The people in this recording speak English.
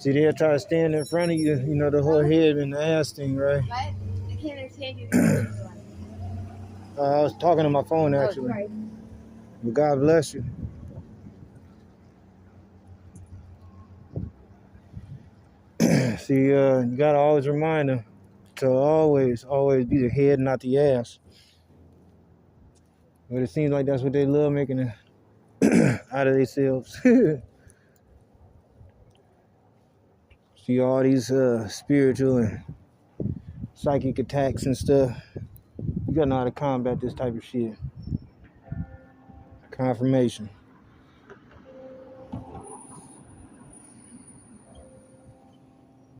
See, they'll try to stand in front of you, you know, the whole head and the ass thing, right? What? I can't understand you. I was talking on my phone, actually. Oh, sorry. But God bless you. See, you gotta always remind them to always be the head, not the ass. But it seems like that's what they love, making it out of themselves. See all these spiritual and psychic attacks and stuff. You gotta know how to combat this type of shit. Confirmation.